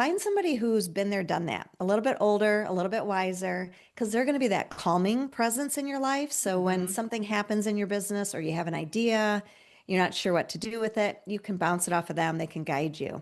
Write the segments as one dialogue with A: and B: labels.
A: find somebody who's been there, done that, a little bit older, a little bit wiser, because they're going to be that calming presence in your life. So when
B: Hmm.
A: something happens in your business or you have an idea, you're not sure what to do with it, you can bounce it off of them. They can guide you.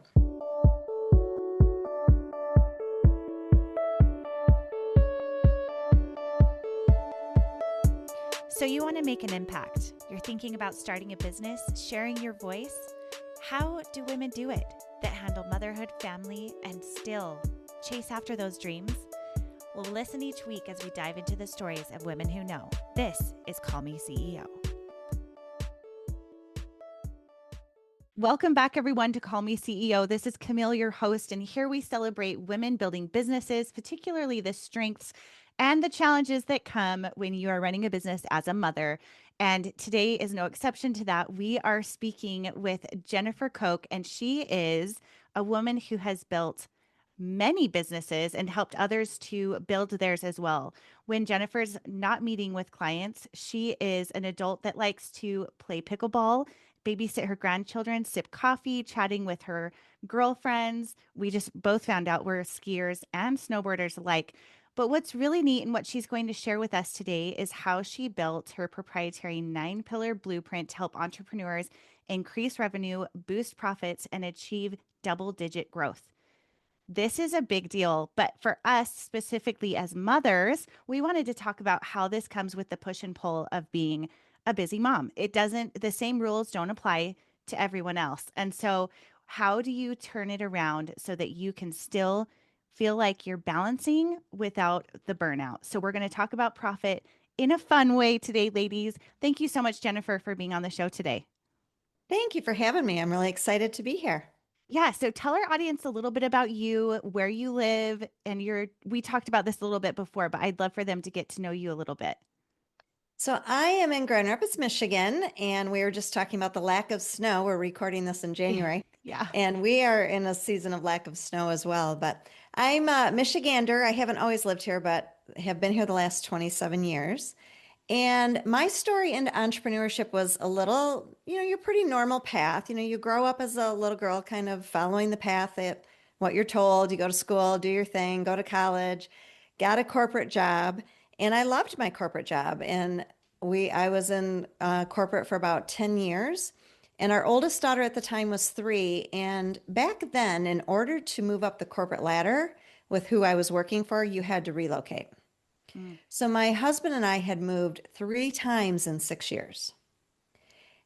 B: So, you want to make an impact. You're thinking about starting a business, sharing your voice. How do women do it that handle motherhood, family, and still chase after those dreams? Well, listen each week as we dive into the stories of women who know. This is Call Me CEO. Welcome back, everyone, to Call Me CEO. This is Camille, your host, and here we celebrate women building businesses, particularly the strengths and the challenges that come when you are running a business as a mother. And today is no exception to that. We are speaking with Jennifer Koch, and she is a woman who has built many businesses and helped others to build theirs as well. When Jennifer's not meeting with clients, she is an adult that likes to play pickleball, babysit her grandchildren, sip coffee, chatting with her girlfriends. We just both found out we're skiers and snowboarders alike. But what's really neat and what she's going to share with us today is how she built her proprietary 9-pillar blueprint to help entrepreneurs increase revenue, boost profits, and achieve double-digit growth. This is a big deal, but for us specifically as mothers, we wanted to talk about how this comes with the push and pull of being a busy mom. The same rules don't apply to everyone else. And so, how do you turn it around so that you can still feel like you're balancing without the burnout? So, we're going to talk about profit in a fun way today, ladies. Thank you so much, Jennifer, for being on the show today.
A: Thank you for having me. I'm really excited to be here.
B: Yeah, so tell our audience a little bit about you, where you live, and we talked about this a little bit before, but I'd love for them to get to know you a little bit.
A: So I am in Grand Rapids, Michigan, and we were just talking about the lack of snow. We're recording this in January,
B: Yeah.
A: and we are in a season of lack of snow as well. But I'm a Michigander. I haven't always lived here, but have been here the last 27 years. And my story into entrepreneurship was a little, your pretty normal path. You grow up as a little girl, kind of following the path that what you're told. You go to school, do your thing, go to college, got a corporate job, and I loved my corporate job. And I was in corporate for about 10 years. And our oldest daughter at the time was 3. And back then, in order to move up the corporate ladder with who I was working for, you had to relocate.
B: Mm.
A: So my husband and I had moved 3 times in 6 years.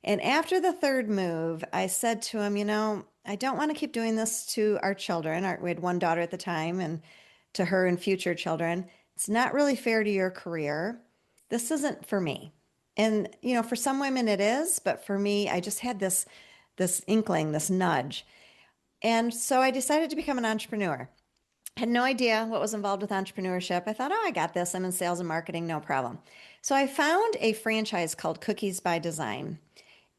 A: And after the third move, I said to him, I don't want to keep doing this to our children. We had one daughter at the time, and to her and future children. It's not really fair to your career. This isn't for me. And, for some women it is, but for me, I just had this inkling, this nudge. And so I decided to become an entrepreneur. Had no idea what was involved with entrepreneurship. I thought, oh, I got this. I'm in sales and marketing, no problem. So I found a franchise called Cookies by Design.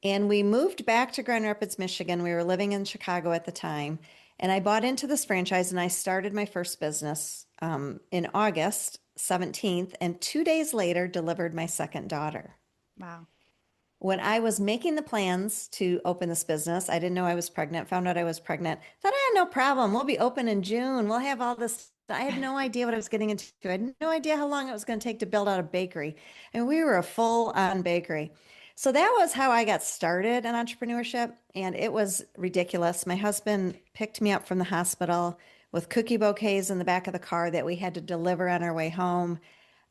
A: And we moved back to Grand Rapids, Michigan. We were living in Chicago at the time. And I bought into this franchise and I started my first business in August 17th. And 2 days later, delivered my second daughter.
B: Wow.
A: When I was making the plans to open this business, I didn't know I was pregnant, found out I was pregnant, thought, no problem. We'll be open in June. We'll have all this. I had no idea what I was getting into. I had no idea how long it was going to take to build out a bakery. And we were a full-on bakery. So that was how I got started in entrepreneurship. And it was ridiculous. My husband picked me up from the hospital with cookie bouquets in the back of the car that we had to deliver on our way home.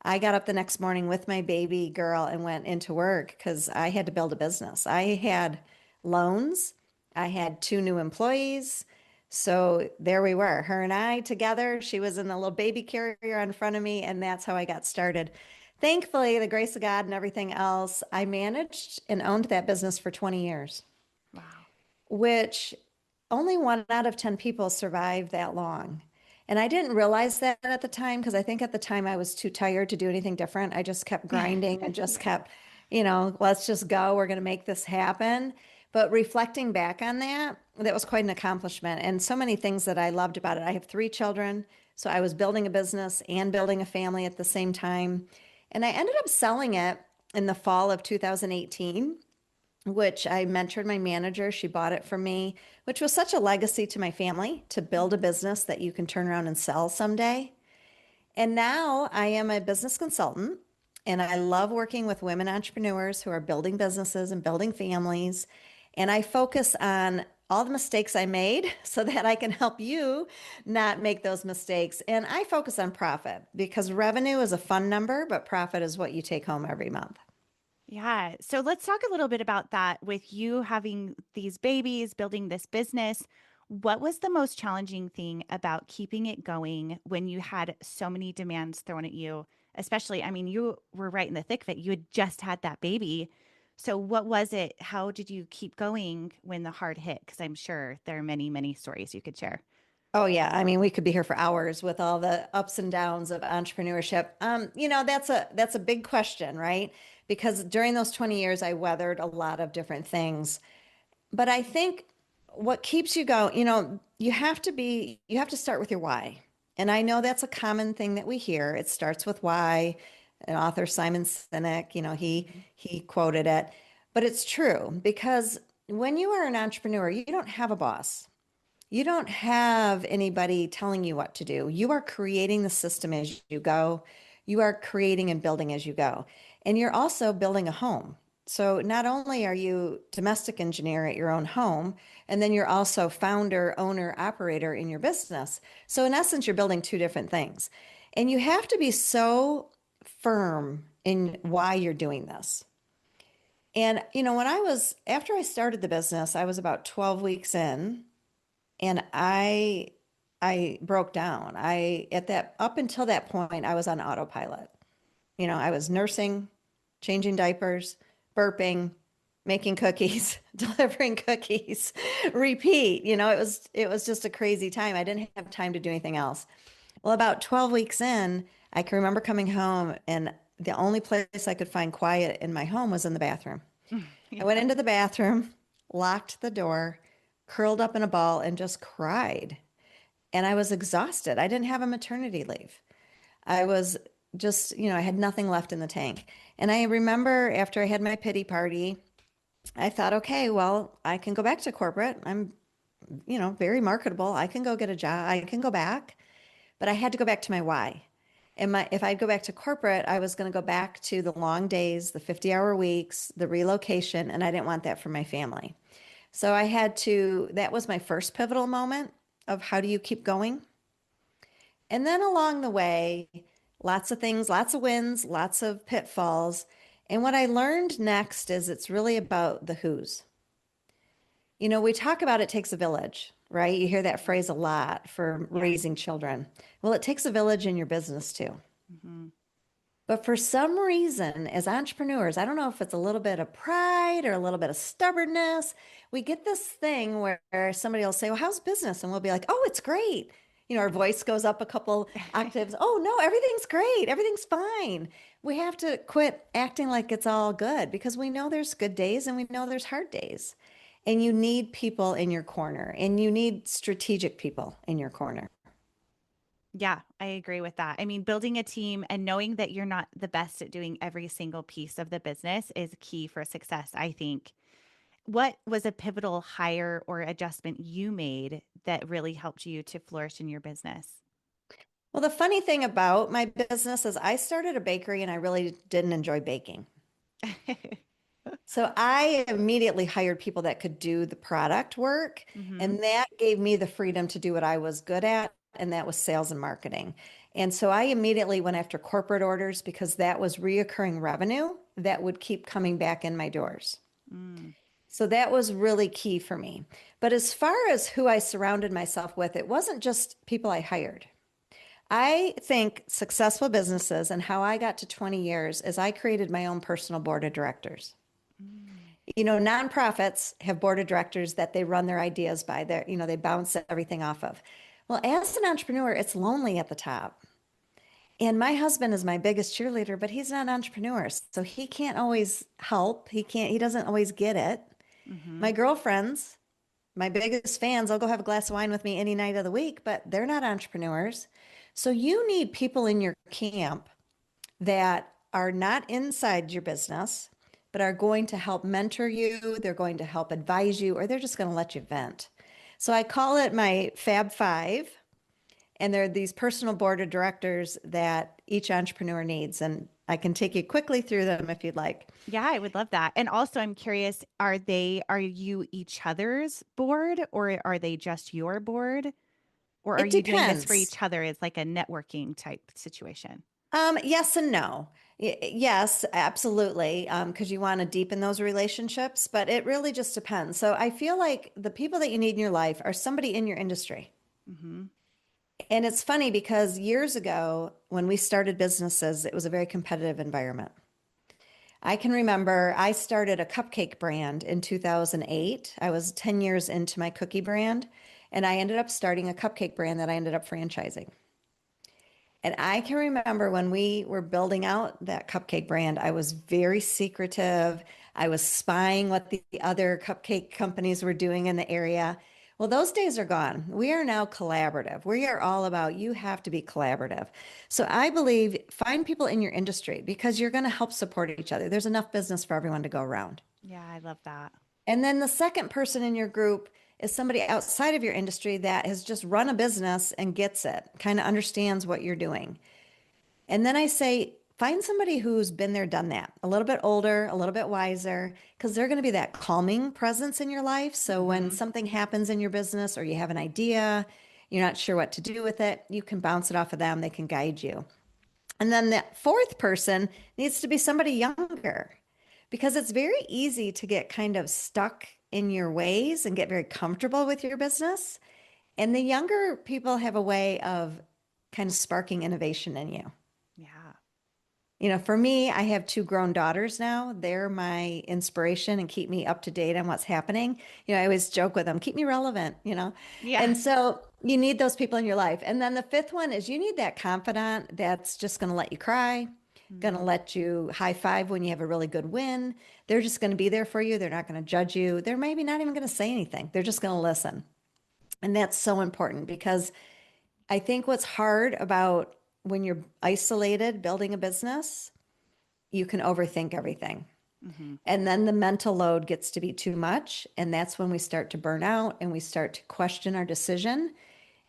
A: I got up the next morning with my baby girl and went into work because I had to build a business. I had loans. I had 2 new employees. So there we were, her and I together. She was in the little baby carrier in front of me, and that's how I got started. Thankfully, the grace of God and everything else, I managed and owned that business for 20 years,
B: Wow.
A: which only 1 out of 10 people survive that long. And I didn't realize that at the time because I think at the time I was too tired to do anything different. I just kept grinding and just kept, let's just go. We're going to make this happen. But reflecting back on that, that was quite an accomplishment. And so many things that I loved about it. I have 3 children. So I was building a business and building a family at the same time. And I ended up selling it in the fall of 2018. which I mentored my manager. She bought it from me, which was such a legacy to my family to build a
B: Mhm.
A: business that you can turn around and sell someday. And now I am a business consultant and I love working with women entrepreneurs who are building businesses and building families. And I focus on all the mistakes I made so that I can help you not make those mistakes. And I focus on profit because revenue is a fun number, but profit is what you take home every month.
B: Yeah. So let's talk a little bit about that with you having these babies, building this business. What was the most challenging thing about keeping it going when you had so many demands thrown at you? Especially, I mean, you were right in the thick of it. You had just had that baby. So, what was it? How did you keep going when the hard hit? Because I'm sure there are many, many stories you could share.
A: Oh yeah, I mean we could be here for hours with all the ups and downs of entrepreneurship. That's a big question, right? Because during those 20 years I weathered a lot of different things. But I think what keeps you going, you have to start with your why. And I know that's a common thing that we hear. It starts with why. An author, Simon Sinek,
B: Mhm.
A: he quoted it. But it's true because when you are an entrepreneur, you don't have a boss. You don't have anybody telling you what to do. You are creating the system as you go. You are creating and building as you go. And you're also building a home. So not only are you domestic engineer at your own home, and then you're also founder, owner, operator in your business. So in essence, you're building two different things. And you have to be so firm in why you're doing this. And after I started the business, I was about 12 weeks in and I broke down. I at that up until that point I was on autopilot. I was nursing, changing diapers, burping, making cookies, delivering cookies, repeat. It was just a crazy time. I didn't have time to do anything else. Well, about 12 weeks in, I can remember coming home and the only place I could find quiet in my home was in the bathroom. I went
B: Yeah.
A: into the bathroom, locked the door, curled up in a ball and just cried. And I was exhausted. I didn't have a maternity leave. I was just, I had nothing left in the tank. And I remember after I had my pity party, I thought, okay, well, I can go back to corporate. I'm, very marketable. I can go get a job. I can go back, but I had to go back to my why. If I'd go back to corporate, I was going to go back to the long days, the 50-hour weeks, the relocation, and I didn't want that for my family. So that was my first pivotal moment of how do you keep going? And then along the way, lots of things, lots of wins, lots of pitfalls. And what I learned next is it's really about the who's. We talk about it takes a village, right? You hear that phrase a lot for
B: Yeah.
A: raising children. Well, it takes a village in your business too.
B: Hmm.
A: But for some reason, as entrepreneurs, I don't know if it's a little bit of pride or a little bit of stubbornness, we get this thing where somebody will say, well, how's business? And we'll be like, oh, it's great. Our voice goes up a couple octaves. Oh, no, everything's great. Everything's fine. We have to quit acting like it's all good because we know there's good days and we know there's hard days. And you need people in your corner and you need strategic people in your corner.
B: Yeah, I agree with that. I mean, building a team and knowing that you're not the best at doing every single piece of the business is key for success, I think. What was a pivotal hire or adjustment you made that really helped you to flourish in your business?
A: Well, the funny thing about my business is I started a bakery and I really didn't enjoy baking. So I immediately hired people that could do the product work,
B: Hmm.
A: and that gave me the freedom to do what I was good at, and that was sales and marketing. And so I immediately went after corporate orders because that was reoccurring revenue that would keep coming back in my doors.
B: Mm.
A: So that was really key for me. But as far as who I surrounded myself with, it wasn't just people I hired. I think successful businesses and how I got to 20 years is I created my own personal board of directors.
B: Mm.
A: Nonprofits have board of directors that they run their ideas by. They bounce everything off of. Well, as an entrepreneur, it's lonely at the top. And my husband is my biggest cheerleader, but he's not an entrepreneur. So he can't always help. He doesn't always get it.
B: Hmm.
A: My girlfriends, my biggest fans, they'll go have a glass of wine with me any night of the week, but they're not entrepreneurs. So you need people in your camp that are not inside your business, but are going to help mentor you, they're going to help advise you, or they're just going to let you vent. So I call it my Fab Five, and they're these personal board of directors that each entrepreneur needs. And I can take you quickly through them if you'd like.
B: Yeah, I would love that. And also I'm curious, are you each other's board or are they just your board? Or are
A: It
B: you doing this for
A: depends.
B: each other as like a networking type situation?
A: Yes and no. Yes, absolutely. Because you want to deepen those relationships, but it really just depends. So I feel like the people that you need in your life are somebody in your industry.
B: Hmm.
A: And it's funny because years ago, when we started businesses, it was a very competitive environment. I can remember I started a cupcake brand in 2008. I was 10 years into my cookie brand, and I ended up starting a cupcake brand that I ended up franchising. And I can remember when we were building out that cupcake brand, I was very secretive. I was spying what the other cupcake companies were doing in the area. Well, those days are gone. We are now collaborative. We are all about you have to be collaborative. So I believe find people in your industry because you're going to help support each other. There's enough business for everyone to go around.
B: Yeah, I love that.
A: And then the second person in your group is somebody outside of your industry that has just run a business and gets it, kind of understands what you're doing. And then I say, find somebody who's been there, done that, a little bit older, a little bit wiser, because they're going to be that calming presence in your life. So when
B: Hmm.
A: something happens in your business or you have an idea, you're not sure what to do with it, you can bounce it off of them. They can guide you. And then the fourth person needs to be somebody younger because it's very easy to get kind of stuck in your ways and get very comfortable with your business. And the younger people have a way of kind of sparking innovation in you.
B: Yeah.
A: For me, I have two grown daughters now. They're my inspiration and keep me up to date on what's happening. I always joke with them, keep me relevant.
B: Yeah.
A: And so you need those people in your life. And then the fifth one is you need that confidant that's just going to let you cry, going to
B: Mm.
A: let you high five when you have a really good win. They're just going to be there for you. They're not going to judge you. They're maybe not even going to say anything. They're just going to listen. And that's so important because I think what's hard about when you're isolated building a business, you can overthink everything.
B: Hmm.
A: And then the mental load gets to be too much. And that's when we start to burn out and we start to question our decision.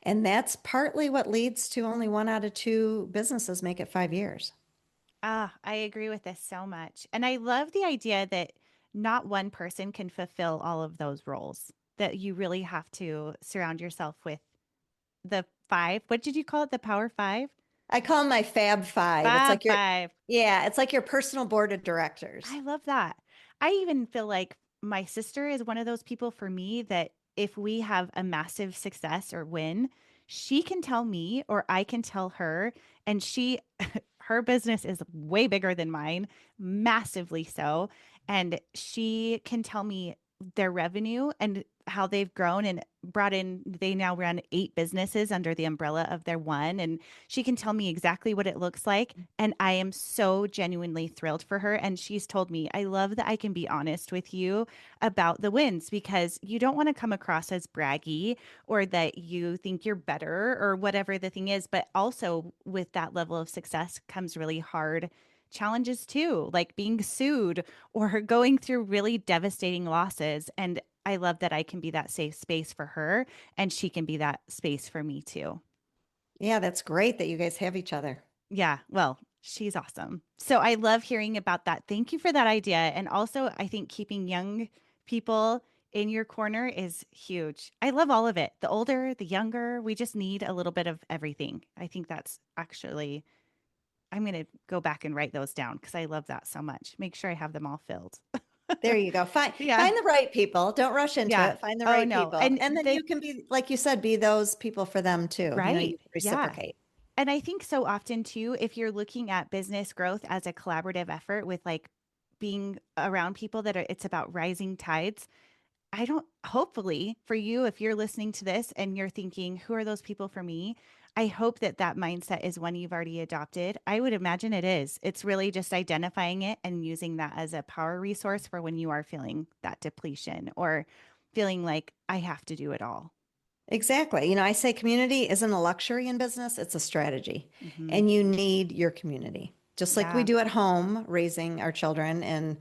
A: And that's partly what leads to only one out of two businesses make it 5 years.
B: Ah, I agree with this so much. And I love the idea that not one person can fulfill all of those roles, that you really have to surround yourself with the five. What did you call it? The power five?
A: I call them my Fab Five. It's
B: Fab
A: like
B: five.
A: yeah, it's like your personal board of directors.
B: I love that. I even feel like my sister is one of those people for me that if we have a massive success or win, she can tell me or I can tell her, and her business is way bigger than mine, massively so. And she can tell me their revenue and how they've grown and brought in, they now run 8 businesses under the umbrella of their one. And she can tell me exactly what it looks like. And I am so genuinely thrilled for her. And she's told me, I love that I can be honest with you about the wins because you don't want to come across as braggy or that you think you're better or whatever the thing is. But also, with that level of success comes really hard challenges too, like being sued or going through really devastating losses. And I love that I can be that safe space for her and she can be that space for me too.
A: Yeah, that's great that you guys have each other.
B: Yeah, well, she's awesome. So I love hearing about that. Thank you for that idea. And also, I think keeping young people in your corner is huge. I love all of it. The older, the younger, we just need a little bit of everything. I think that's actually, I'm going to go back and write those down because I love that so much. Make sure I have them all filled.
A: There you go. Find
B: Yeah.
A: find the right people. Don't rush into
B: Yeah.
A: it. Find the
B: Oh,
A: right
B: no.
A: people.
B: And
A: And then
B: the,
A: you can be, like you said, be those people for them too. You
B: right.
A: can
B: Yeah.
A: reciprocate.
B: And I think so often too, if you're looking at business growth as a collaborative effort with like being around people that are, it's about rising tides. I don't, hopefully for you, if you're listening to this and you're thinking, who are those people for me? I hope that that mindset is one you've already adopted. I would imagine it is. It's really just identifying it and using that as a power resource for when you are feeling that depletion or feeling like I have to do it all.
A: Exactly. I say community isn't a luxury in business, it's a strategy.
B: Hmm.
A: And you need your community. Just like we
B: Yeah.
A: do at home, raising our children and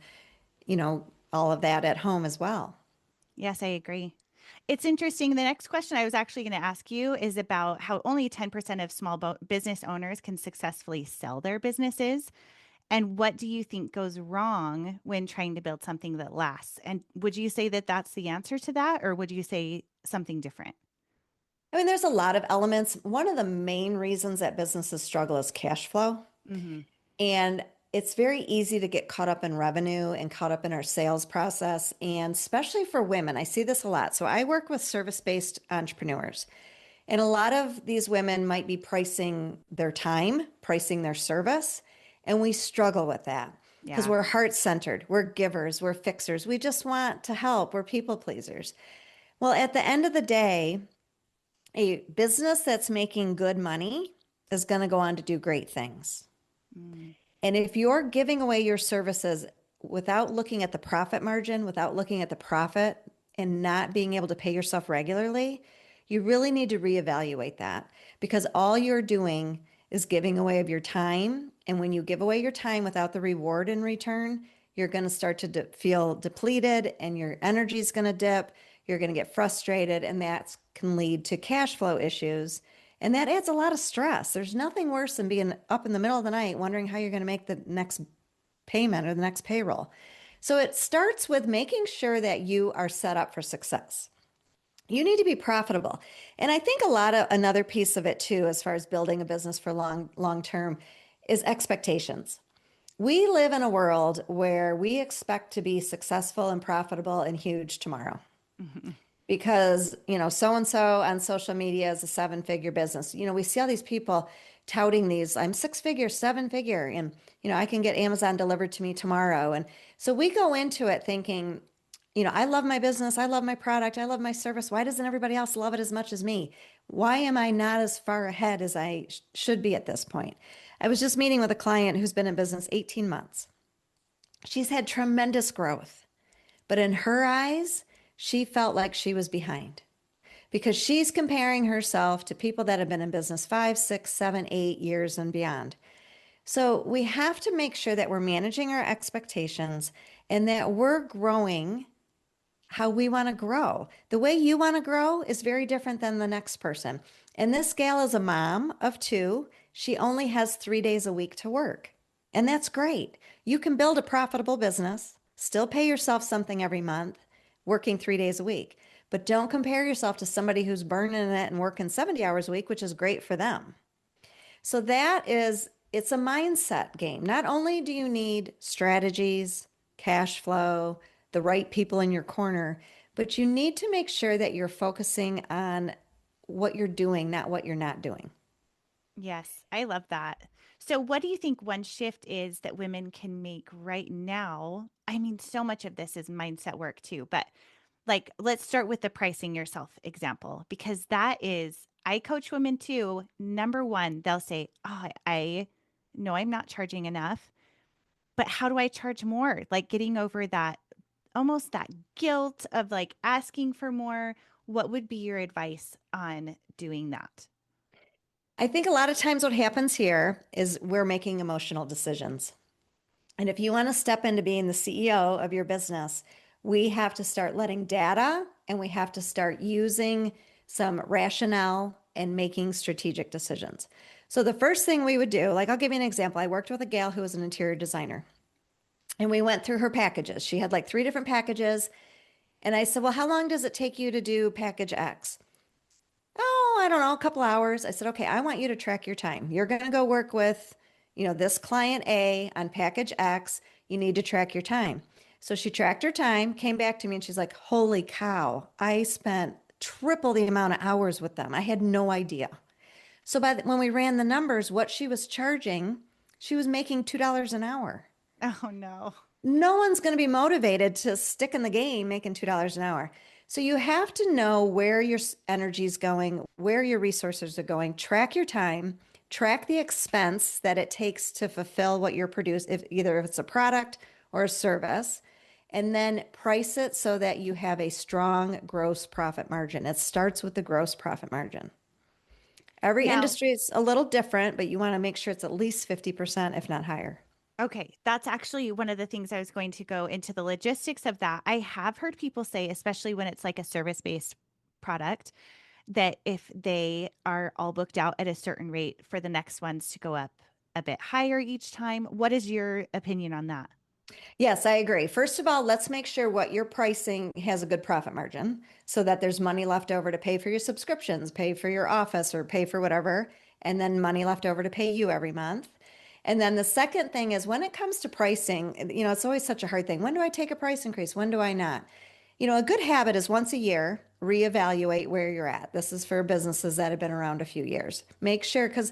A: all of that at home as well.
B: Yes, I agree. It's interesting. The next question I was actually going to ask you is about how only 10% of business owners can successfully sell their businesses. And what do you think goes wrong when trying to build something that lasts? And would you say that that's the answer to that, or would you say something different?
A: I mean, there's a lot of elements. One of the main reasons that businesses struggle is cash flow.
B: Hmm.
A: And it's very easy to get caught up in revenue and caught up in our sales process. And especially for women, I see this a lot. So I work with service-based entrepreneurs. And a lot of these women might be pricing their time, pricing their service. And we struggle with that because
B: Yeah.
A: we're heart centered, we're givers, we're fixers. We just want to help, we're people pleasers. Well, at the end of the day, a business that's making good money is going to go on to do great things.
B: Mm.
A: And if you're giving away your services without looking at the profit margin, without looking at the profit, and not being able to pay yourself regularly, you really need to reevaluate that because all you're doing is giving away of your time. And when you give away your time without the reward in return, you're going to start to feel depleted and your energy is going to dip. You're going to get frustrated, and that can lead to cash flow issues. And that adds a lot of stress. There's nothing worse than being up in the middle of the night wondering how you're going to make the next payment or the next payroll. So it starts with making sure that you are set up for success. You need to be profitable. And I think a lot of another piece of it too, as far as building a business for long term, is expectations. We live in a world where we expect to be successful and profitable and huge tomorrow
B: Mhm.
A: because so and so on social media is a seven-figure business. We see all these people touting these, I'm six figure, seven figure, and I can get Amazon delivered to me tomorrow. And so we go into it thinking, I love my business, I love my product, I love my service. Why doesn't everybody else love it as much as me? Why am I not as far ahead as I should be at this point? I was just meeting with a client who's been in business 18 months. She's had tremendous growth, but in her eyes, she felt like she was behind because she's comparing herself to people that have been in business 5, 6, 7, 8 years and beyond. So we have to make sure that we're managing our expectations and that we're growing how we want to grow. The way you want to grow is very different than the next person. And this gal is a mom of two. She only has 3 days a week to work. And that's great. You can build a profitable business, still pay yourself something every month, working 3 days a week. But don't compare yourself to somebody who's burning it and working 70 hours a week, which is great for them. So it's a mindset game. Not only do you need strategies, cash flow, the right people in your corner, but you need to make sure that you're focusing on what you're doing, not what you're not doing.
B: Yes, I love that. So, what do you think one shift is that women can make right now? I mean, so much of this is mindset work too, but like, let's start with the pricing yourself example, because that is, I coach women too. Number one, they'll say, oh, I know I'm not charging enough, but how do I charge more? Like, getting over that almost that guilt of like asking for more. What would be your advice on doing that?
A: I think a lot of times what happens here is we're making emotional decisions. And if you want to step into being the CEO of your business, we have to start letting data and we have to start using some rationale and making strategic decisions. So the first thing we would do, like I'll give you an example. I worked with a gal who was an interior designer and we went through her packages. She had like three different packages. And I said, well, how long does it take you to do package X? Oh, I don't know, a couple hours. I said, okay, I want you to track your time. You're going to go work with, this client A on package X. You need to track your time. So she tracked her time, came back to me, and she's like, holy cow, I spent triple the amount of hours with them. I had no idea. So when we ran the numbers, what she was charging, she was making $2 an hour.
B: Oh, no.
A: No one's going to be motivated to stick in the game making $2 an hour. So you have to know where your energy is going, where your resources are going, track your time, track the expense that it takes to fulfill what you're producing, if it's a product or a service, and then price it so that you have a strong gross profit margin. It starts with the gross profit margin. Every
B: Now,
A: industry is a little different, but you want to make sure it's at least 50%, if not higher.
B: Okay, that's actually one of the things I was going to go into the logistics of that. I have heard people say, especially when it's like a service-based product, that if they are all booked out at a certain rate for the next ones to go up a bit higher each time. What is your opinion on that?
A: Yes, I agree. First of all, let's make sure what you're pricing has a good profit margin so that there's money left over to pay for your subscriptions, pay for your office, or pay for whatever, and then money left over to pay you every month. And then the second thing is when it comes to pricing, it's always such a hard thing. When do I take a price increase? When do I not? A good habit is once a year, reevaluate where you're at. This is for businesses that have been around a few years. Make sure, because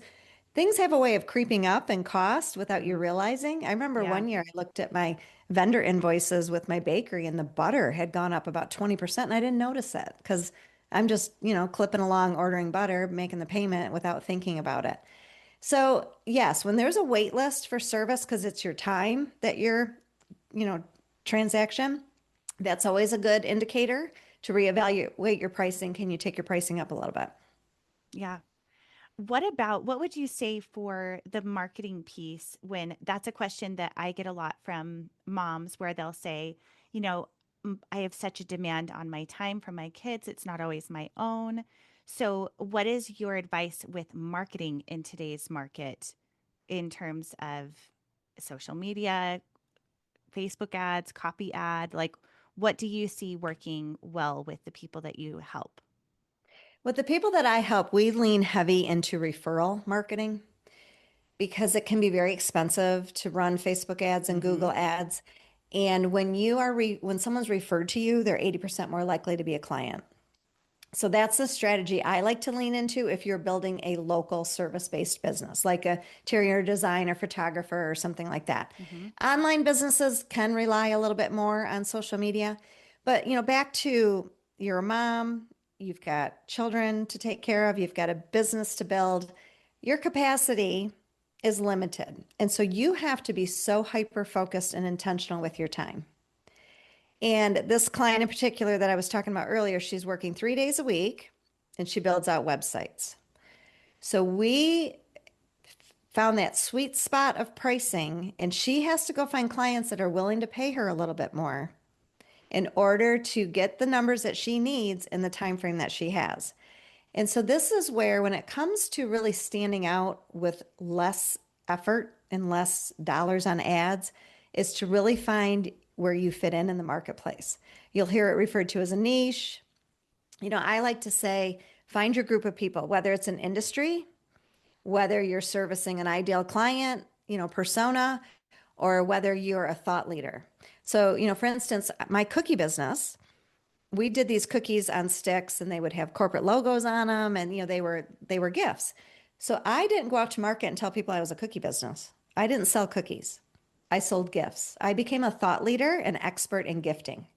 A: things have a way of creeping up in cost without you
B: Mhm.
A: realizing. I remember
B: Yeah.
A: one year I looked at my vendor invoices with my bakery and the butter had gone up about 20% and I didn't notice it because I'm just, clipping along, ordering butter, making the payment without thinking about it. So, yes, when there's a wait list for service because it's your time that you're, you know, transaction, that's always a good indicator to reevaluate your pricing. Can you take your pricing up a little bit?
B: Yeah. What would you say for the marketing piece when that's a question that I get a lot from moms where they'll say, you know, I have such a demand on my time from my kids. It's not always my own. So, what is your advice with marketing in today's market in terms of social media, Facebook ads, copy ad? Like, what do you see working well with the people that you help?
A: With the people that I help, we lean heavy into referral marketing because it can be very expensive to run Facebook ads and
B: Mm-hmm.
A: Google ads. And when someone's referred to you, they're 80% more likely to be a client. So that's the strategy I like to lean into if you're building a local service-based business, like a interior designer, photographer, or something like that.
B: Mm-hmm.
A: Online businesses can rely a little bit more on social media, but back to you're a mom, you've got children to take care of, you've got a business to build. Your capacity is limited. And so you have to be so hyper focused and intentional with your time. And this client in particular that I was talking about earlier, she's working 3 days a week and she builds out websites. So we found that sweet spot of pricing, and she has to go find clients that are willing to pay her a little bit more in order to get the numbers that she needs in the time frame that she has. And so this is where when it comes to really standing out with less effort and less dollars on ads is to really find where you fit in the marketplace. You'll hear it referred to as a niche. I like to say find your group of people, whether it's an industry, whether you're servicing an ideal client, persona, or whether you're a thought leader. So, for instance, my cookie business, we did these cookies on sticks and they would have corporate logos on them and they were gifts. So I didn't go out to market and tell people I was a cookie business. I didn't sell cookies. I sold gifts. I became a thought leader and expert in gifting.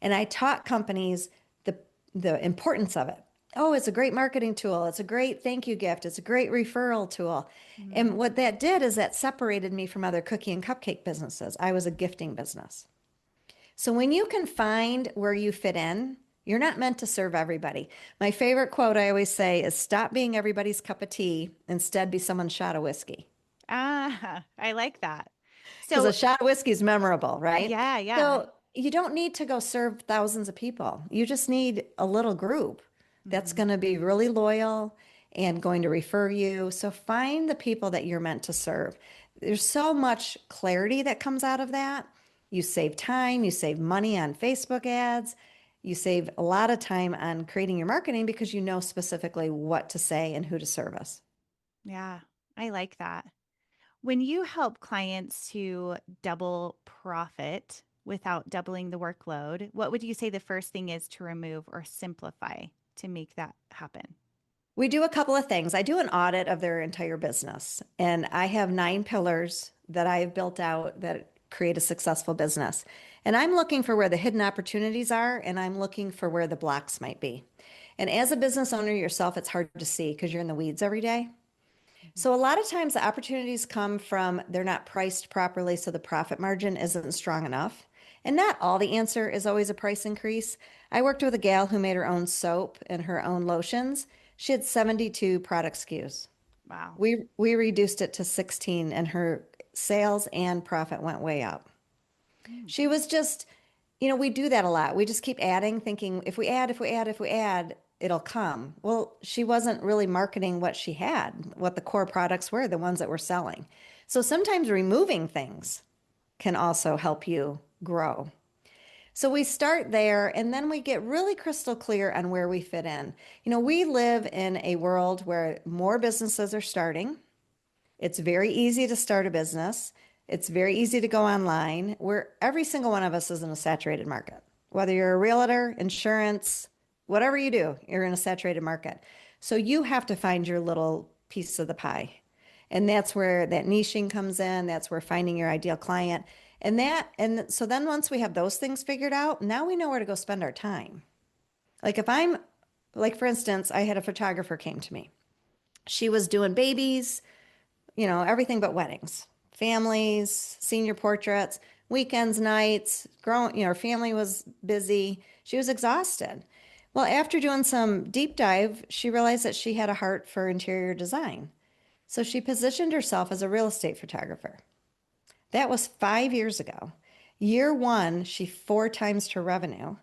A: And I taught companies the the importance of it. Oh, it's a great marketing tool. It's a great thank you gift. It's a great referral tool.
B: Mm-hmm.
A: And what that did is that separated me from other cookie and cupcake businesses. I was a gifting business. So when you can find where you fit in, you're not meant to serve everybody. My favorite quote I always say is stop being everybody's cup of tea, instead be someone's shot of whiskey.
B: Ah, I like that.
A: Because
B: So,
A: a shot of whiskey is memorable, right?
B: yeah, yeah.
A: So you don't need to go serve thousands of people. You just need a little group that's
B: Hmm.
A: going to be really loyal and going to refer you. So find the people that you're meant to serve. There's so much clarity that comes out of that. You save time, you save money on Facebook ads, you save a lot of time on creating your marketing because you know specifically what to say and who to service.
B: Yeah, I like that. When you help clients to double profit without doubling the workload, what would you say the first thing is to remove or simplify to make that happen?
A: We do a couple of things. I do an audit of their entire business, and I have 9 pillars that I have built out that create a successful business. And I'm looking for where the hidden opportunities are, and I'm looking for where the blocks might be. And as a business owner yourself, it's hard to see because you're in the weeds every day.
B: Mhm.
A: So a lot of times the opportunities come from they're not priced properly, so the profit margin isn't strong enough. And not all the answer is always a price increase. I worked with a gal who made her own soap and her own lotions. She had 72 product SKUs.
B: Wow.
A: We reduced it to 16 and her sales and profit went way up.
B: Mm.
A: She was just, we do that a lot. We just keep adding, thinking if we add, if we add, it'll come. Well, she wasn't really marketing what she had, what the core products were, the ones that we're selling. So sometimes removing things can also help you grow. So we start there and then we get really crystal clear on where we fit in. We live in a world where more businesses are starting. It's very easy to start a business. It's very easy to go online, where every single one of us is in a saturated market. Whether you're a realtor, insurance, whatever you do, you're in a saturated market. So you have to find your little piece of the pie. And that's where that niching comes in. That's where finding your ideal client. And so then once we have those things figured out, now we know where to go spend our time. Like for instance, I had a photographer came to me. She was doing babies, everything but weddings, families, senior portraits, weekends, nights, her family was busy. She was exhausted. Well, after doing some deep dive, she realized that she had a heart for interior design. So she positioned herself as a real estate photographer. That was 5 years ago. Year one, she four times her revenue.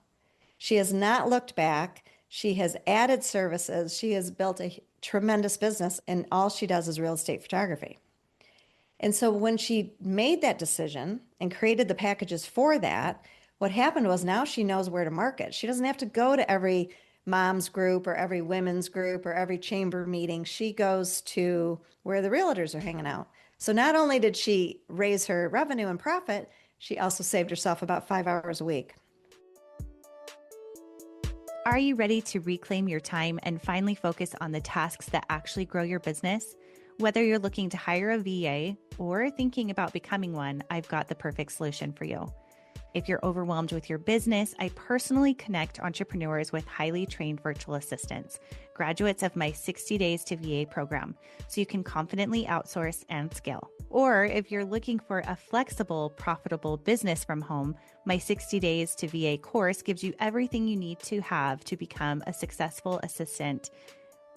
A: She has not looked back. She has added services. She has built a tremendous business, and all she does is real estate photography. And so when she made that decision and created the packages for that, what happened was now she knows where to market. She doesn't have to go to every mom's group or every women's group or every chamber meeting. She goes to where the realtors are hanging out. So not only did she raise her revenue and profit, she also saved herself about 5 hours a week.
B: Are you ready to reclaim your time and finally focus on the tasks that actually grow your business? Whether you're looking to hire a VA or thinking about becoming one, I've got the perfect solution for you. If you're overwhelmed with your business, I personally connect entrepreneurs with highly trained virtual assistants, graduates of my 60 Days to VA program, so you can confidently outsource and scale. Or if you're looking for a flexible, profitable business from home, my 60 Days to VA course gives you everything you need to have to become a successful assistant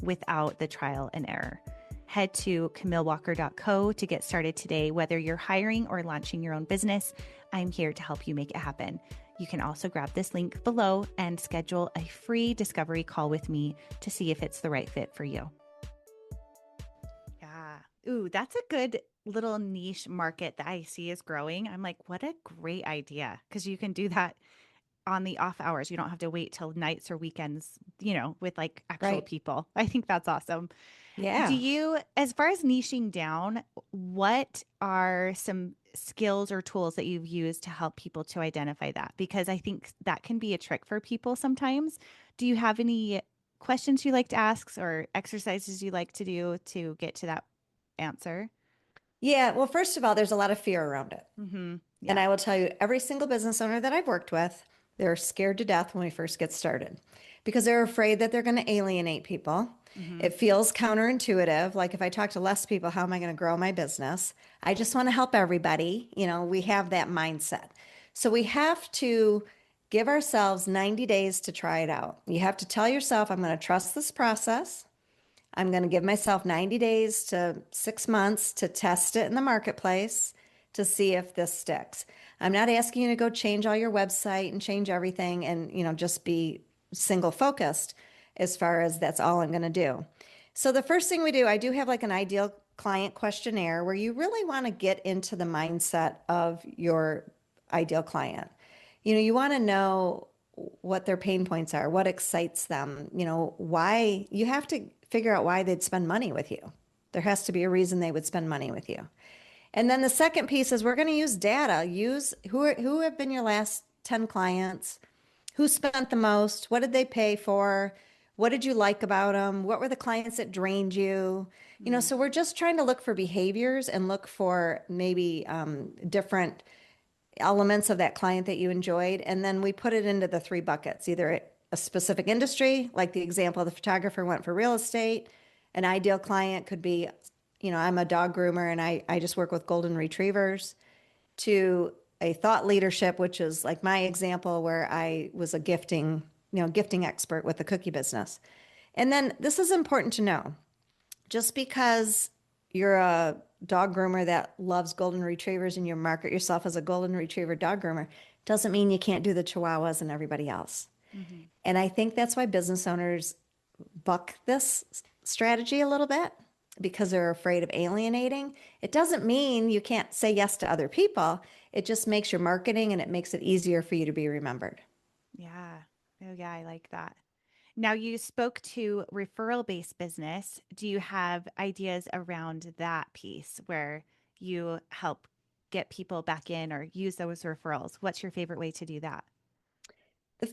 B: without the trial and error. Head to CamilleWalker.co to get started today. Whether you're hiring or launching your own business, I'm here to help you make it happen. You can also grab this link below and schedule a free discovery call with me to see if it's the right fit for you. Yeah. Ooh, that's a good little niche market that I see is growing. I'm like, what a great idea. Because you can do that on the off hours. You don't have to wait till nights or weekends, with like actual
A: Right.
B: people. I think that's awesome. Do
A: Yeah.
B: you, as far as niching down, what are some skills or tools that you've used to help people to identify that? Because I think that can be a trick for people sometimes. Do you have any questions you like to ask or exercises you like to do to get to that answer?
A: Yeah. Well, first of all, there's a lot of fear around it.
B: Mm-hmm.
A: And
B: Yeah.
A: I will tell you, every single business owner that I've worked with, they're scared to death when we first get started because they're afraid that they're going to alienate people.
B: Mm-hmm.
A: It feels counterintuitive. Like if I talk to less people, how am I going to grow my business? I just want to help everybody. We have that mindset. So we have to give ourselves 90 days to try it out. You have to tell yourself, I'm going to trust this process. I'm going to give myself 90 days to 6 months to test it in the marketplace to see if this sticks. I'm not asking you to go change all your website and change everything and, just be single focused as far as that's all I'm going to do. So the first thing we do, I do have like an ideal client questionnaire where you really want to get into the mindset of your ideal client. You want to know what their pain points are, what excites them, why you have to figure out why they'd spend money with you. There has to be a reason they would spend money with you. And then the second piece is we're going to use data. Use who have been your last 10 clients, who spent the most, what did they pay for, what did you like about them, what were the clients that drained you. So we're just trying to look for behaviors and look for maybe different elements of that client that you enjoyed. And then we put it into the three buckets, either a specific industry, like the example, the photographer went for real estate. An ideal client could be, I'm a dog groomer and I just work with golden retrievers, to a thought leadership, which is like my example where I was a gifting expert with the cookie business. And then this is important to know. Just because you're a dog groomer that loves golden retrievers and you market yourself as a golden retriever dog groomer, doesn't mean you can't do the chihuahuas and everybody else.
B: Hmm.
A: And I think that's why business owners buck this strategy a little bit because they're afraid of alienating. It doesn't mean you can't say yes to other people. It just makes your marketing and it makes it easier for you to be remembered.
B: Yeah. Oh, yeah. I like that. Now, you spoke to referral based business. Do you have ideas around that piece where you help get people back in or use those referrals? What's your favorite way to do that?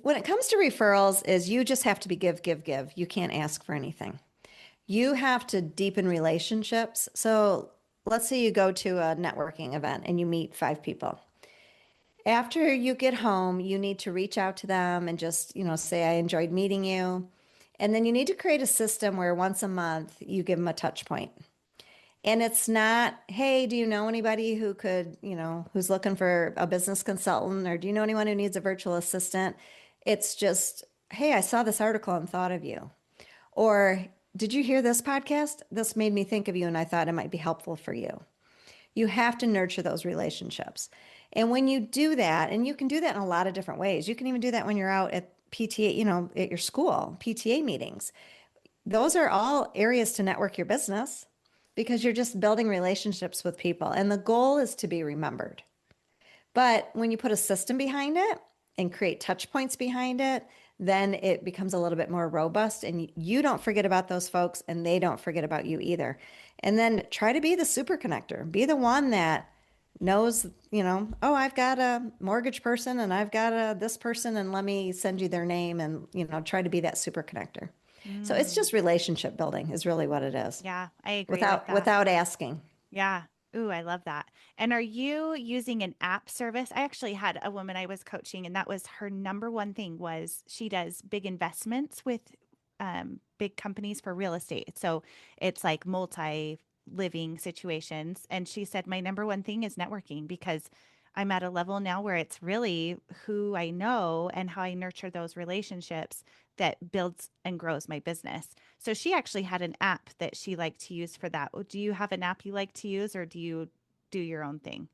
A: When it comes to referrals, is you just have to be give, give, give. You can't ask for anything. You have to deepen relationships. So let's say you go to a networking event and you meet five people. After you get home, you need to reach out to them and just, say, I enjoyed meeting you. And then you need to create a system where once a month you give them a touch point. And it's not, hey, do you know anybody who could, who's looking for a business consultant, or do you know anyone who needs a virtual assistant? It's just, hey, I saw this article and thought of you. Or did you hear this podcast? This made me think of you and I thought it might be helpful for you. You have to nurture those relationships. And when you do that, and you can do that in a lot of different ways, you can even do that when you're out at PTA, at your school, PTA meetings. Those are all areas to network your business because you're just building relationships with people. And the goal is to be remembered. But when you put a system behind it and create touch points behind it, then it becomes a little bit more robust and you don't forget about those folks and they don't forget about you either. And then try to be the super connector, be the one that knows, oh, I've got a mortgage person and I've got this person and let me send you their name and, try to be that super connector. So it's
B: Mm,
A: just relationship building is really what it is
B: yeah, I agree with
A: without
B: that.
A: without asking.
B: Yeah. Ooh, I love that. And are you using an app service? I actually had a woman I was coaching, and that was her number one thing was she does big investments with big companies for real estate. So it's like multi living situations. And she said, my number one thing is networking because I'm at a level now where it's really who I know and how I nurture those relationships that builds and grows my business. So she actually had an app that she liked to use for that. Do you have an app you like to use or do you do your own thing?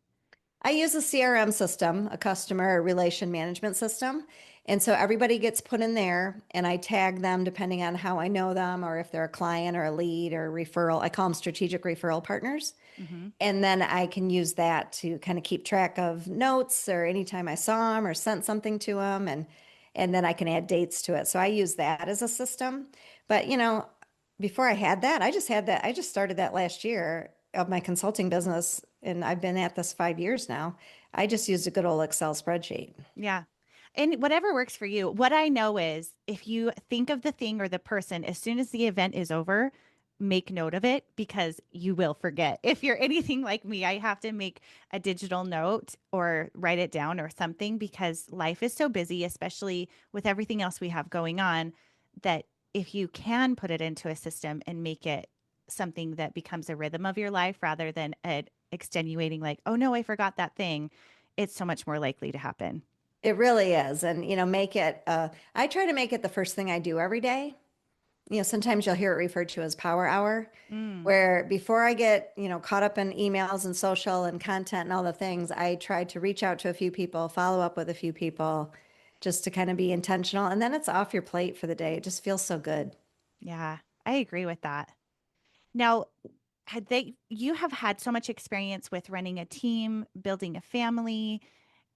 A: I use a CRM system, a customer relation management system. And so everybody gets put in there and I tag them depending on how I know them or if they're a client or a lead or a referral. I call them strategic referral partners.
B: Mm-hmm.
A: And then I can use that to kind of keep track of notes or anytime I saw them or sent something to them and then I can add dates to it. So I use that as a system. But before I had that, I just started that last year of my consulting business and I've been at this 5 years now. I just used a good old Excel spreadsheet.
B: Yeah. And whatever works for you. What I know is if you think of the thing or the person, as soon as the event is over, make note of it because you will forget. If you're anything like me, I have to make a digital note or write it down or something because life is so busy, especially with everything else we have going on, that if you can put it into a system and make it something that becomes a rhythm of your life rather than extenuating, like, oh no, I forgot that thing, it's so much more likely to happen.
A: It really is. And, make it, I try to make it the first thing I do every day. Sometimes you'll hear it referred to as power hour,
B: Mm,
A: where before I get, caught up in emails and social and content and all the things, I try to reach out to a few people, follow up with a few people, just to kind of be intentional. And then it's off your plate for the day. It just feels so good.
B: yeah, I agree with that. Now, had they you have had so much experience with running a team, building a family,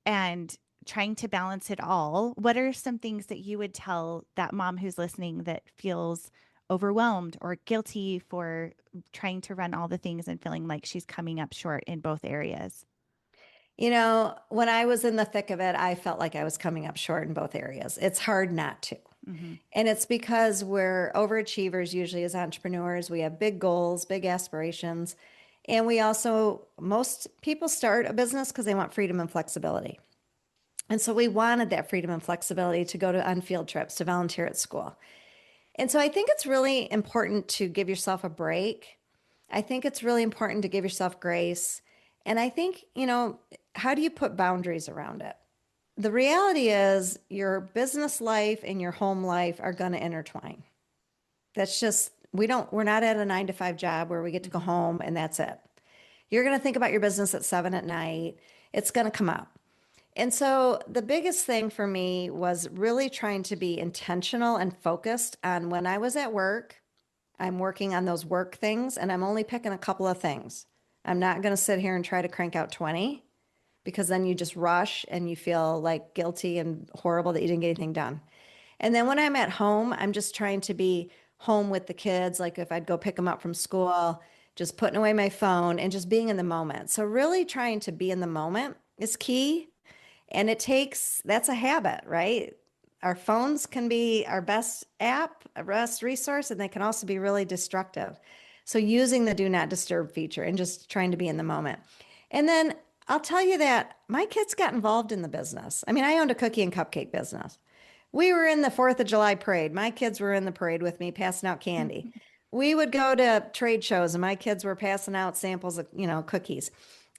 B: and trying to balance it all. What are some things that you would tell that mom who's listening that feels overwhelmed or guilty for trying to run all the things and feeling like she's coming up short in both areas?
A: When I was in the thick of it, I felt like I was coming up short in both areas. It's hard not to.
B: Hmm.
A: And it's because we're overachievers usually as entrepreneurs. We have big goals, big aspirations. And we also, most people start a business because they want freedom and flexibility. And so we wanted that freedom and flexibility to go on field trips, to volunteer at school. And so I think it's really important to give yourself a break. I think it's really important to give yourself grace. And I think, how do you put boundaries around it? The reality is your business life and your home life are going to intertwine. That's just we're not at a 9 to 5 job where we get to go
B: Hmm.
A: home and that's it. You're going to think about your business at 7 at night. It's going to come up. And so the biggest thing for me was really trying to be intentional and focused on when I was at work. I'm working on those work things and I'm only picking a couple of things. I'm not going to sit here and try to crank out 20 because then you just rush and you feel like guilty and horrible that you didn't get anything done. And then when I'm at home, I'm just trying to be home with the kids. Like if I'd go pick them up from school, just putting away my phone and just being in the moment. So, really trying to be in the moment is key. And that's a habit, right? Our phones can be our best app, our best resource, and they can also be really destructive. So, using the do not disturb feature and just trying to be in the moment. And then I'll tell you that my kids got involved in the business. I mean, I owned a cookie and cupcake business. We were in the 4th of July parade. My kids were in the parade with me, passing out candy. We would go to trade shows and my kids were passing out samples of, cookies.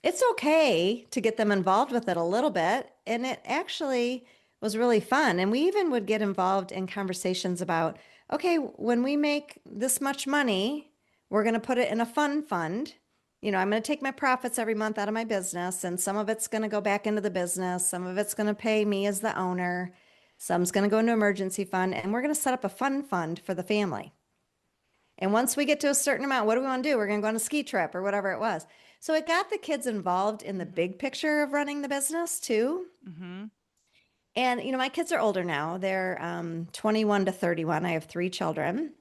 A: It's okay to get them involved with it a little bit. And it actually was really fun. And we even would get involved in conversations about, okay, when we make this much money, we're going to put it in a fun fund. I'm going to take my profits every month out of my business, and some of it's going to go back into the business. Some of it's going to pay me as the owner. Some's going to go into emergency fund, and we're going to set up a fun fund for the family. And once we get to a certain amount, what do we want to do? We're going to go on a ski trip or whatever it was. So it got the kids involved in the big picture of running the business too.
B: Hmm.
A: And, my kids are older now. They're 21 to 31. I have 3 children.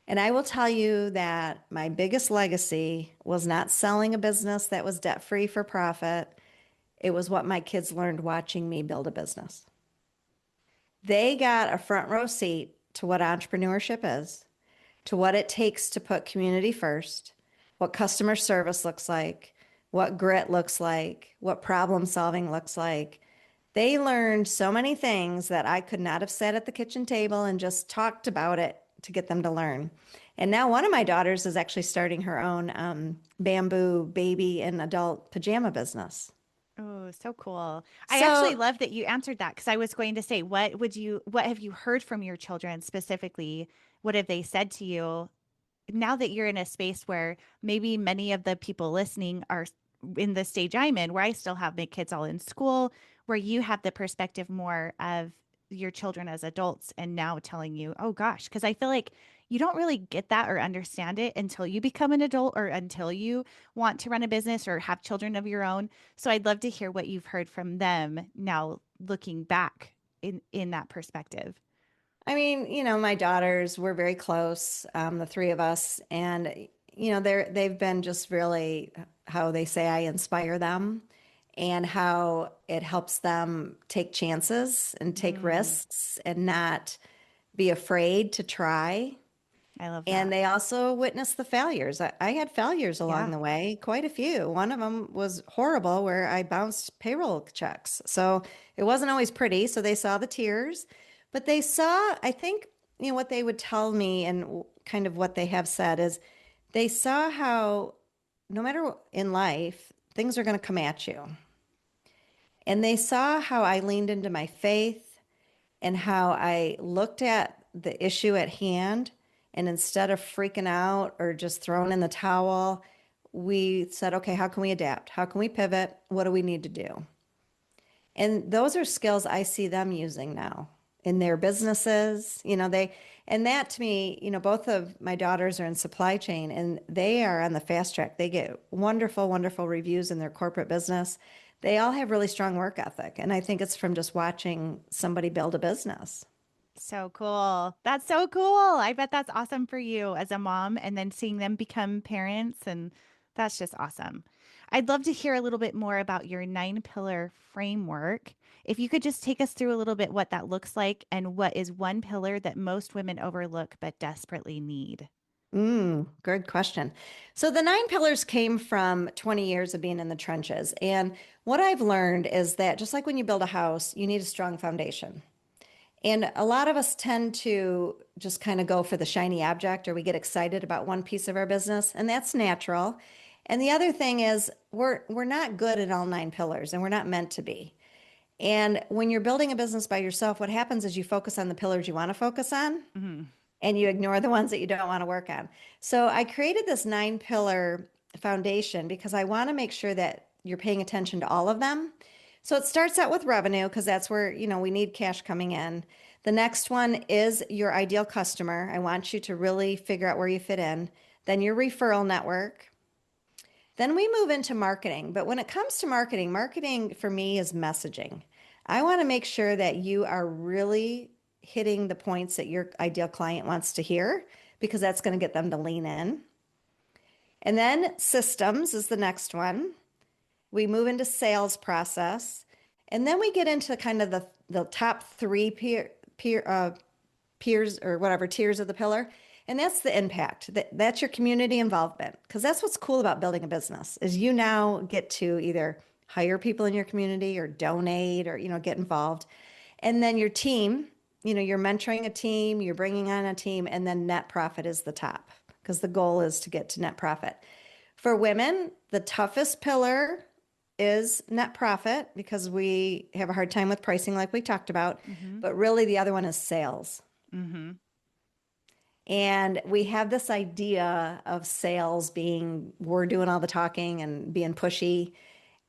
A: And I will tell you that my biggest legacy was not selling a business that was debt free for profit. It was what my kids learned watching me build a business. They got a front row seat to what entrepreneurship is, to what it takes to put community first, what customer service looks like, what grit looks like, what problem solving looks like. They learned so many things that I could not have sat at the kitchen table and just talked about it to get them to learn. And now one of my daughters is actually starting her own bamboo baby and adult pajama business.
B: Oh, so cool. I actually
A: So
B: love that you answered that because I was going to say, what have you heard from your children specifically? What have they said to you now that you're in a space where maybe many of the people listening are in the stage I'm in, where I still have my kids all in school, where you have the perspective more of your children as adults and now telling you, oh gosh, because I feel like you don't really get that or understand it until you become an adult or until you want to run a business or have children of your own. So I'd love to hear what you've heard from them now looking back in that perspective.
A: I mean, my daughters, we're very close, the 3 of us, and they've been just really how they say I inspire them, and how it helps them take chances and take
B: Mm,
A: risks and not be afraid to try.
B: I love
A: And
B: that.
A: they also witnessed the failures. I had failures along
B: Yeah.
A: the way, quite a few. One of them was horrible, where I bounced payroll checks. So it wasn't always pretty. So they saw the tears, but they saw, I think, what they would tell me and kind of what they have said is they saw how no matter in life, things are going to come at you. And they saw how I leaned into my faith and how I looked at the issue at hand. And instead of freaking out or just throwing in the towel, we said, okay, how can we adapt? How can we pivot? What do we need to do? And those are skills I see them using now in their businesses. And that to me, both of my daughters are in supply chain and they are on the fast track. They get wonderful, wonderful reviews in their corporate business. They all have really strong work ethic. And I think it's from just watching somebody build a business.
B: So cool. That's so cool. I bet that's awesome for you as a mom and then seeing them become parents. And that's just awesome. I'd love to hear a little bit more about your 9 pillar framework. If you could just take us through a little bit what that looks like and what is one pillar that most women overlook but desperately need.
A: Good question. So the 9 pillars came from 20 years of being in the trenches. And what I've learned is that just like when you build a house, you need a strong foundation. And a lot of us tend to just kind of go for the shiny object, or we get excited about one piece of our business, and that's natural. And the other thing is we're not good at all 9 pillars, and we're not meant to be. And when you're building a business by yourself, what happens is you focus on the pillars you want to focus on.
B: Mhm.
A: and you ignore the ones that you don't want to work on. So I created this 9 pillar foundation because I want to make sure that you're paying attention to all of them. So it starts out with revenue because that's where, we need cash coming in. The next one is your ideal customer. I want you to really figure out where you fit in. Then your referral network. Then we move into marketing. But when it comes to marketing, marketing for me is messaging. I want to make sure that you are really hitting the points that your ideal client wants to hear because that's going to get them to lean in. And then systems is the next one. We move into sales process. And then we get into kind of the top three peers or whatever tiers of the pillar. And that's the impact. That's your community involvement. Because that's what's cool about building a business is you now get to either hire people in your community or donate or, get involved. And then your team, you're mentoring a team, you're bringing on a team, and then net profit is the top because the goal is to get to net profit. For women, the toughest pillar is net profit because we have a hard time with pricing like we talked about, but really the other one is sales. And we have this idea of sales being we're doing all the talking and being pushy,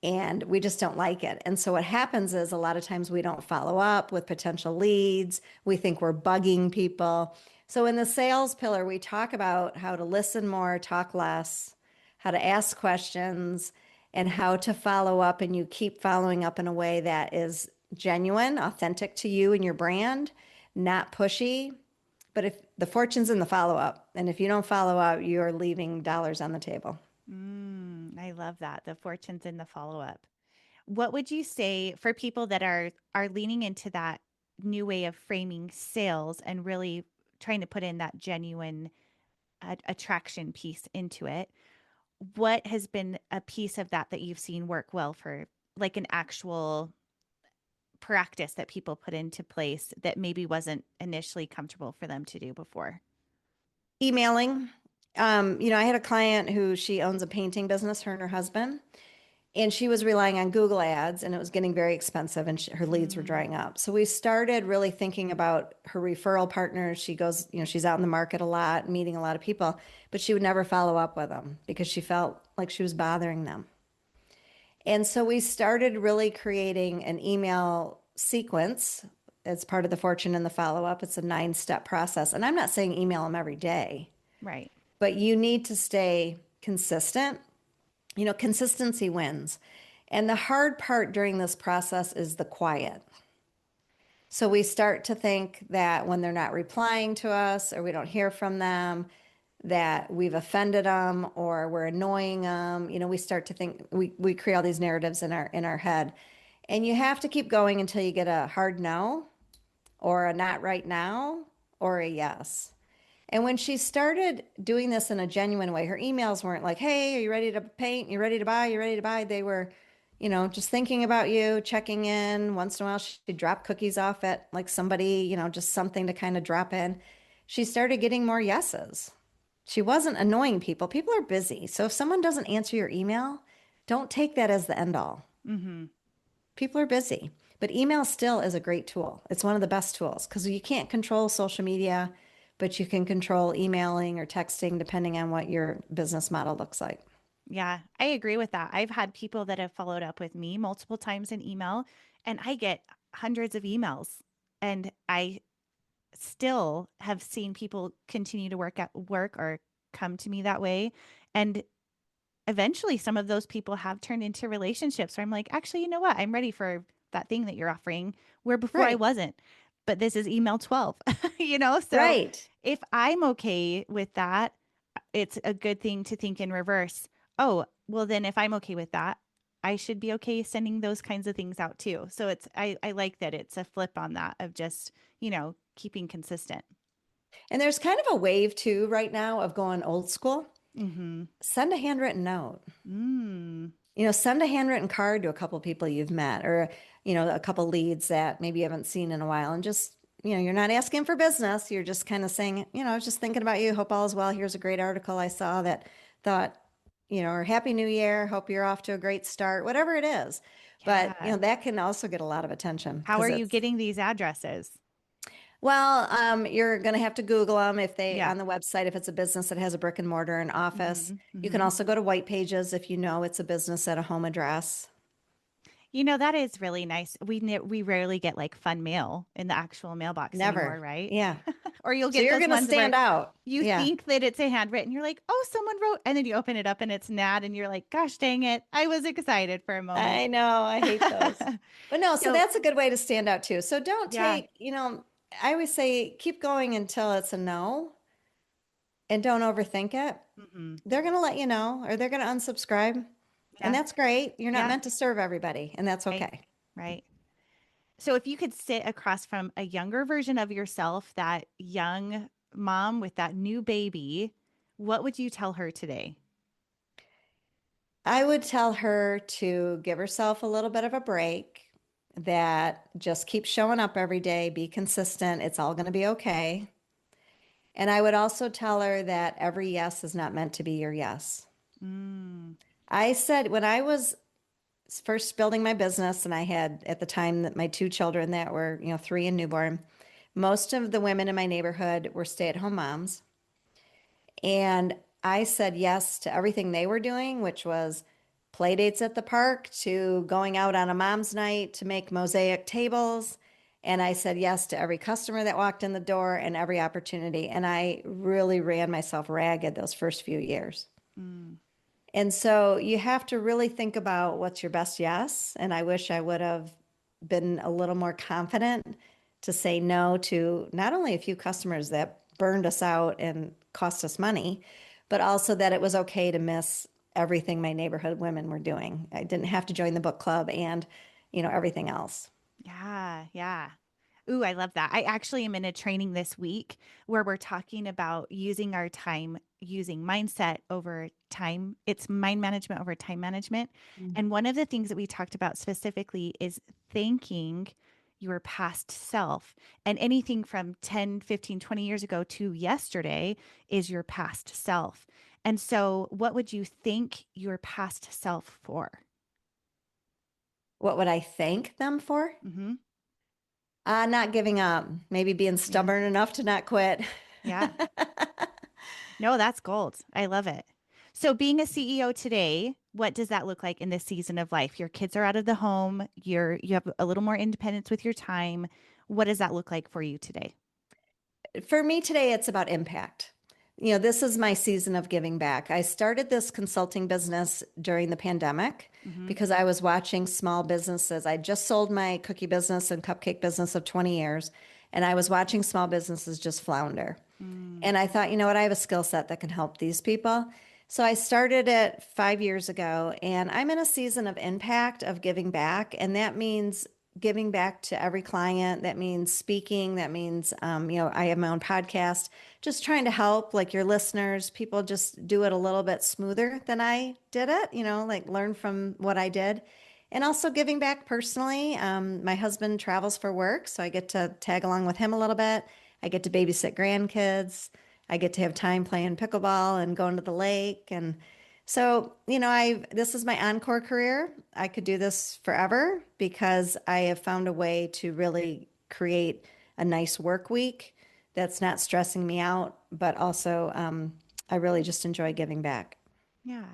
A: and we just don't like it. And so what happens is a lot of times we don't follow up with potential leads. We think we're bugging people. So in the sales pillar, we talk about how to listen more, talk less, how to ask questions, and how to follow up. And you keep following up in a way that is genuine, authentic to you and your brand, not pushy. But if the fortune's in the follow up, and if you don't follow up, you're leaving dollars on the table.
B: I love that. The fortunes in the follow-up. What would you say for people that are leaning into that new way of framing sales and really trying to put in that genuine attraction piece into it? What has been a piece of that that you've seen work well for like an actual practice that people put into place that maybe wasn't initially comfortable for them to do before?
A: Emailing. I had a client who she owns a painting business, her and her husband, and she was relying on Google ads and it was getting very expensive and her leads were drying up. So we started really thinking about her referral partners. She goes, she's out in the market a lot, meeting a lot of people, but she would never follow up with them because she felt like she was bothering them. And so we started really creating an email sequence as part of the fortune and the follow up. It's a 9-step process. And I'm not saying email them every day,
B: Right.
A: but you need to stay consistent. Consistency wins. And the hard part during this process is the quiet. So we start to think that when they're not replying to us or we don't hear from them, that we've offended them or we're annoying them. We start to think we create all these narratives in our head. And you have to keep going until you get a hard no or a not right now or a yes. And when she started doing this in a genuine way, her emails weren't like, hey, are you ready to paint? You ready to buy? You ready to buy? They were, just thinking about you, checking in. Once in a while, she'd drop cookies off at like somebody, just something to kind of drop in. She started getting more yeses. She wasn't annoying people. People are busy. So if someone doesn't answer your email, don't take that as the end all. People are busy. But email still is a great tool. It's one of the best tools because you can't control social media, but you can control emailing or texting depending on what your business model looks like.
B: Yeah, I agree with that. I've had people that have followed up with me multiple times in email, and I get hundreds of emails. And I still have seen people continue to work or come to me that way. And eventually some of those people have turned into relationships where I'm like, actually, you know what? I'm ready for that thing that you're offering where before I
A: Right.
B: wasn't. But this is email 12, you know? So
A: Right.
B: if I'm okay with that, it's a good thing to think in reverse. Oh, well, then if I'm okay with that, I should be okay sending those kinds of things out too. So I like that it's a flip on that of just, keeping consistent.
A: And there's kind of a wave too right now of going old school.
B: Mm-hmm.
A: Send a handwritten note.
B: Mm.
A: Send a handwritten card to a couple people you've met or, a couple leads that maybe you haven't seen in a while. And just, you're not asking for business. You're just kind of saying, I was just thinking about you. Hope all is well. Here's a great article I saw that thought, or Happy New Year. Hope you're off to a great start, whatever it is. But,
B: Yeah.
A: that can also get a lot of attention
B: How
A: because
B: are you
A: it's
B: getting these addresses?
A: Well, you're going to have to Google them if they
B: Yeah.
A: on the website, if it's a business that has a brick and mortar and office.
B: Mm-hmm.
A: You can
B: Mm-hmm.
A: also go to White Pages if you know it's a business at a home address.
B: That is really nice. We rarely get like fun mail in the actual mailbox anymore,
A: Never.
B: right?
A: Yeah.
B: Or you'll
A: So
B: get
A: you're
B: those
A: going to
B: ones where
A: stand out.
B: you
A: Yeah.
B: think that it's a handwritten. You're like, oh, someone wrote, and then you open it up and it's Nat, and you're like, gosh, dang it, I was excited for a moment.
A: I know. I hate those. But no, so
B: So
A: that's a good way to stand out too. So don't
B: yeah.
A: take, I always say keep going until it's a no and don't overthink it.
B: Hmm.
A: They're going to let you know or they're going to unsubscribe. And
B: Yeah.
A: that's great. You're not
B: Yeah.
A: meant to serve everybody, and that's
B: Right.
A: okay.
B: Right. So if you could sit across from a younger version of yourself, that young mom with that new baby, what would you tell her today?
A: I would tell her to give herself a little bit of a break, that just keep showing up every day, be consistent. It's all going to be okay. And I would also tell her that every yes is not meant to be your yes.
B: Mm,
A: I said when I was first building my business, and I had at the time that my two children that were, 3 and newborn, most of the women in my neighborhood were stay-at-home moms. And I said yes to everything they were doing, which was play dates at the park to going out on a mom's night to make mosaic tables. And I said yes to every customer that walked in the door and every opportunity. And I really ran myself ragged those first few years.
B: mm,
A: And so you have to really think about what's your best yes. And I wish I would have been a little more confident to say no to not only a few customers that burned us out and cost us money, but also that it was okay to miss everything my neighborhood women were doing. I didn't have to join the book club and, everything else.
B: yeah, yeah. Ooh, I love that. I actually am in a training this week where we're talking about using our time, using mindset over time. It's mind management over time management. And one of the things that we talked about specifically is thanking your past self. And anything from 10, 15, 20 years ago to yesterday is your past self. And so, what would you thank your past self for?
A: What would I thank them for?
B: Hmm.
A: Not giving up, maybe being
B: Yeah.
A: stubborn enough to not quit.
B: Yeah. No, that's gold. I love it. So, being a CEO today, what does that look like in this season of life? Your kids are out of the home. You have a little more independence with your time. What does that look like for you today?
A: For me today, it's about impact. This is my season of giving back. I started this consulting business during the pandemic
B: Hmm.
A: because I was watching small businesses. I just sold my cookie business and cupcake business of 20 years, and I was watching small businesses just flounder.
B: Mm,
A: And I thought, what? I have a skill set that can help these people. So I started it 5 years ago, and I'm in a season of impact, of giving back. And that means giving back to every client. That means speaking. That means, I have my own podcast, just trying to help like your listeners, people just do it a little bit smoother than I did it, like learn from what I did. And also giving back personally. My husband travels for work, so I get to tag along with him a little bit. I get to babysit grandkids. I get to have time playing pickleball and going to the lake. And so, I this is my encore career. I could do this forever because I have found a way to really create a nice work week that's not stressing me out, but also I really just enjoy giving back.
B: yeah.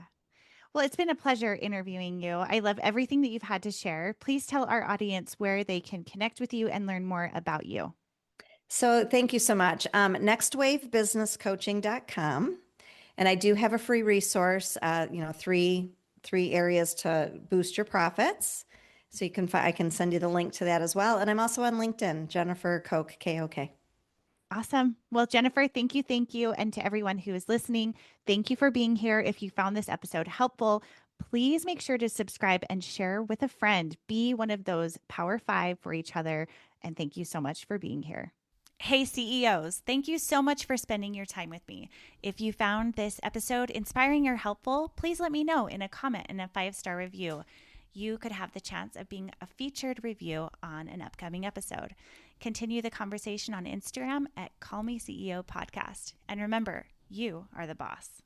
B: Well, it's been a pleasure interviewing you. I love everything that you've had to share. Please tell our audience where they can connect with you and learn more about you.
A: So thank you so much. Nextwavebusinesscoaching.com. And I do have a free resource, three areas to boost your profits. So I can send you the link to that as well. And I'm also on LinkedIn, Jennifer Koch, K-O-K.
B: Awesome. Well, Jennifer, thank you. Thank you. And to everyone who is listening, thank you for being here. If you found this episode helpful, please make sure to subscribe and share with a friend. Be one of those Power Five for each other. And thank you so much for being here. Hey, CEOs, thank you so much for spending your time with me. If you found this episode inspiring or helpful, please let me know in a comment and a 5-star review. You could have the chance of being a featured review on an upcoming episode. Continue the conversation on Instagram at Call Me CEO Podcast. And remember, you are the boss.